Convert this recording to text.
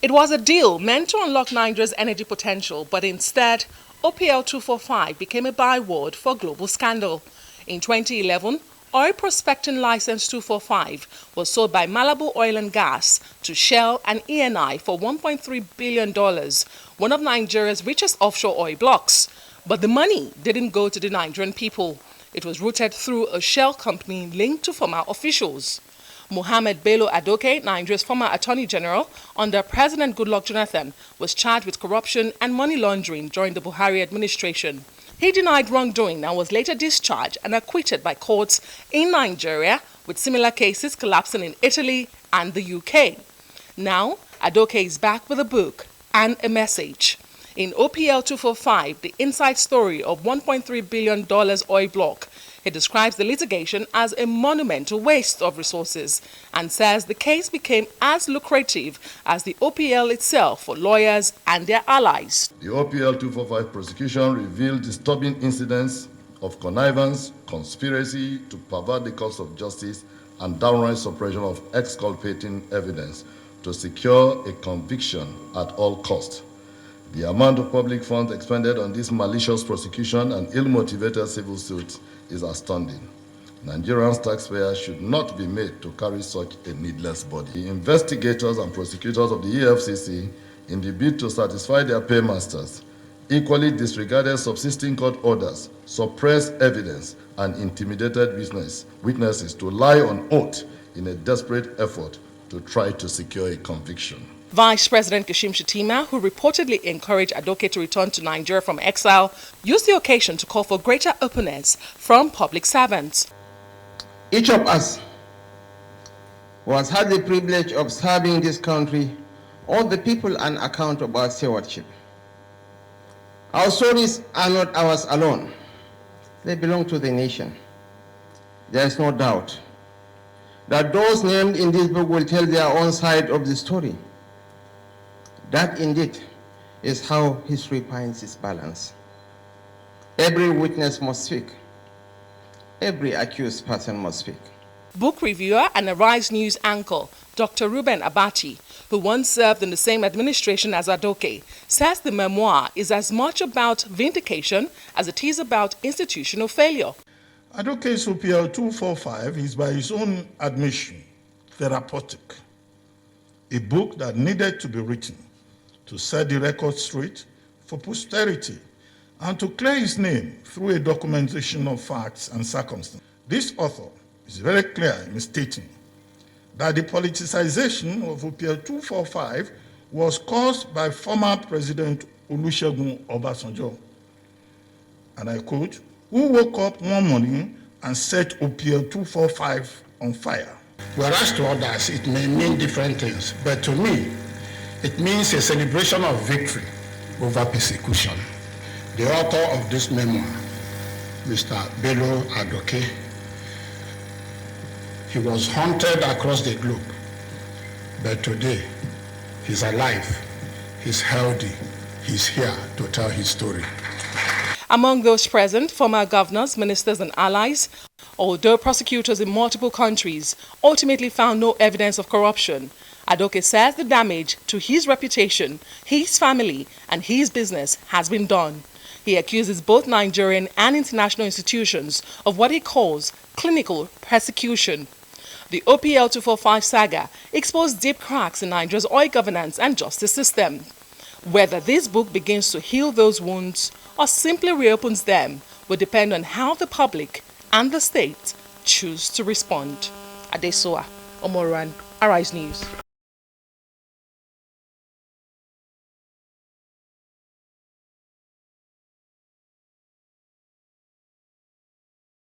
It was a deal meant to unlock Nigeria's energy potential, but instead, OPL 245 became a byword for global scandal. In 2011, oil prospecting license 245 was sold by Malibu Oil and Gas to Shell and ENI for $1.3 billion, one of Nigeria's richest offshore oil blocks. But the money didn't go to the Nigerian people. It was routed through a shell company linked to former officials. Mohammed Bello Adoke, Nigeria's former Attorney General under President Goodluck Jonathan, was charged with corruption and money laundering during the Buhari administration. He denied wrongdoing and was later discharged and acquitted by courts in Nigeria, with similar cases collapsing in Italy and the UK. Now, Adoke is back with a book and a message. In OPL 245, the inside story of $1.3 billion oil block, he describes the litigation as a monumental waste of resources and says the case became as lucrative as the OPL itself for lawyers and their allies. The OPL 245 prosecution revealed disturbing incidents of connivance, conspiracy to pervert the course of justice, and downright suppression of exculpating evidence to secure a conviction at all costs. The amount of public funds expended on this malicious prosecution and ill-motivated civil suits is astounding. Nigerian taxpayers should not be made to carry such a needless body. The investigators and prosecutors of the EFCC, in the bid to satisfy their paymasters, equally disregarded subsisting court orders, suppressed evidence, and intimidated witnesses to lie on oath in a desperate effort to try to secure a conviction. Vice President Shettima, who reportedly encouraged Adoke to return to Nigeria from exile, used the occasion to call for greater openness from public servants. Each of us who has had the privilege of serving this country, all the people an account of our stewardship. Our stories are not ours alone. They belong to the nation. There is no doubt that those named in this book will tell their own side of the story. That indeed is how history finds its balance. Every witness must speak. Every accused person must speak. Book reviewer and Arise News anchor Dr. Reuben Abati, who once served in the same administration as Adoke, says the memoir is as much about vindication as it is about institutional failure. Adoke's OPL 245 is, by his own admission, therapeutic. A book that needed to be written to set the record straight for posterity and to clear his name through a documentation of facts and circumstances. This author is very clear in stating that the politicization of OPL 245 was caused by former President Olusegun Obasanjo, and I quote, who woke up one morning and set OPL 245 on fire. Whereas to others, it may mean different things, but to me, it means a celebration of victory over persecution. The author of this memoir, Mr. Bello Adoke, he was hunted across the globe, but today he's alive, he's healthy, he's here to tell his story. Among those present, former governors, ministers and allies, although prosecutors in multiple countries ultimately found no evidence of corruption, Adoke says the damage to his reputation, his family and his business has been done. He accuses both Nigerian and international institutions of what he calls clinical persecution. The OPL 245 saga exposed deep cracks in Nigeria's oil governance and justice system. Whether this book begins to heal those wounds or simply reopens them will depend on how the public and the state choose to respond. Adesoa Omoran, Arise News.